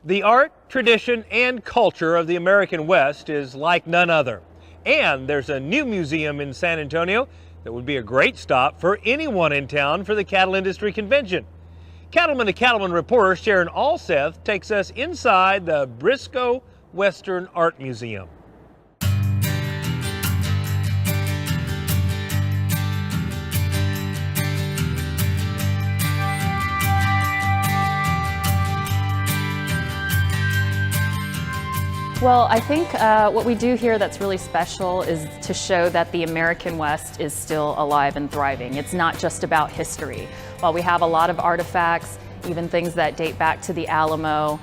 The art, tradition, and culture of the American West is like none other. And there's a new museum in San Antonio that would be a great stop for anyone in town for the Cattle Industry Convention. Cattleman to Cattleman reporter Sharon Alseth takes us inside the Briscoe Western Art Museum. Well, I think what we do here that's really special is to show that the American West is still alive and thriving. It's not just about history. While we have a lot of artifacts, even things that date back to the Alamo,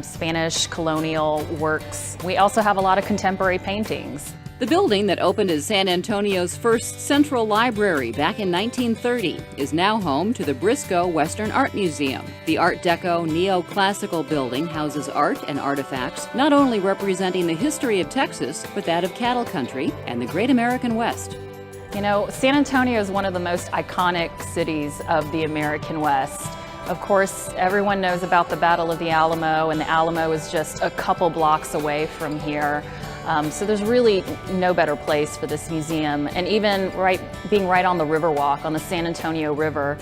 Spanish colonial works, we also have a lot of contemporary paintings. The building that opened as San Antonio's first central library back in 1930 is now home to the Briscoe Western Art Museum. The Art Deco neoclassical building houses art and artifacts not only representing the history of Texas, but that of cattle country and the Great American West. You know, San Antonio is one of the most iconic cities of the American West. Of course, everyone knows about the Battle of the Alamo, and the Alamo is just a couple blocks away from here. So there's really no better place for this museum. And even being right on the Riverwalk, on the San Antonio River,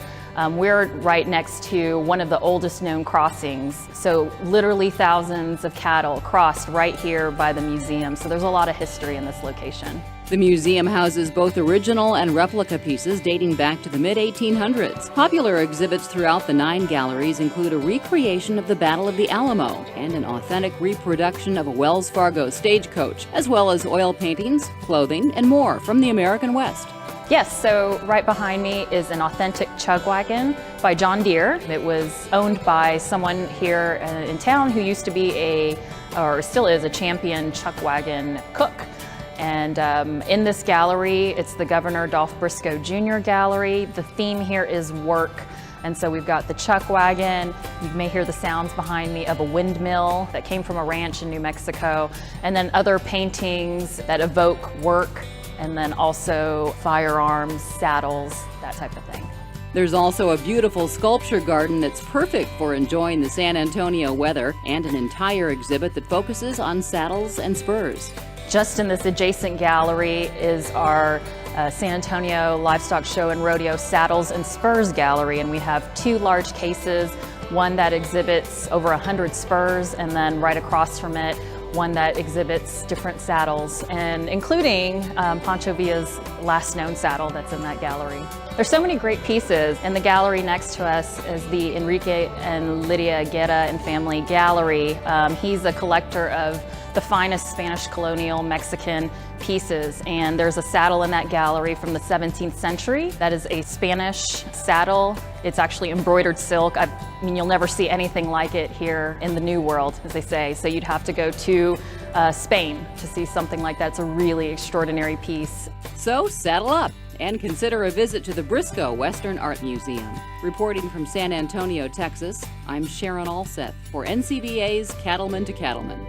we're right next to one of the oldest known crossings. So literally thousands of cattle crossed right here by the museum. So there's a lot of history in this location. The museum houses both original and replica pieces dating back to the mid-1800s. Popular exhibits throughout the 9 galleries include a recreation of the Battle of the Alamo and an authentic reproduction of a Wells Fargo stagecoach, as well as oil paintings, clothing, and more from the American West. Yes, so right behind me is an authentic chug wagon by John Deere. It was owned by someone here in town who used to be or still is, a champion chuck wagon cook. And in this gallery, it's the Governor Dolph Briscoe Jr. gallery. The theme here is work. And so we've got the chuck wagon. You may hear the sounds behind me of a windmill that came from a ranch in New Mexico. And then other paintings that evoke work. And then also firearms, saddles, that type of thing. There's also a beautiful sculpture garden that's perfect for enjoying the San Antonio weather, and an entire exhibit that focuses on saddles and spurs. Just in this adjacent gallery is our San Antonio Livestock Show and Rodeo Saddles and Spurs gallery, and we have 2 large cases, one that exhibits over 100 spurs, and then right across from it, one that exhibits different saddles, and including Pancho Villa's last known saddle that's in that gallery. There's so many great pieces. In the gallery next to us is the Enrique and Lydia Geta and family gallery. He's a collector of the finest Spanish colonial Mexican pieces, and there's a saddle in that gallery from the 17th century that is a Spanish saddle. It's actually embroidered silk. I mean, you'll never see anything like it here in the New World, as they say, so you'd have to go to Spain to see something like that. It's a really extraordinary piece. So saddle up and consider a visit to the Briscoe Western Art Museum. Reporting from San Antonio, Texas, I'm Sharon Alseth for NCBA's Cattleman to Cattleman.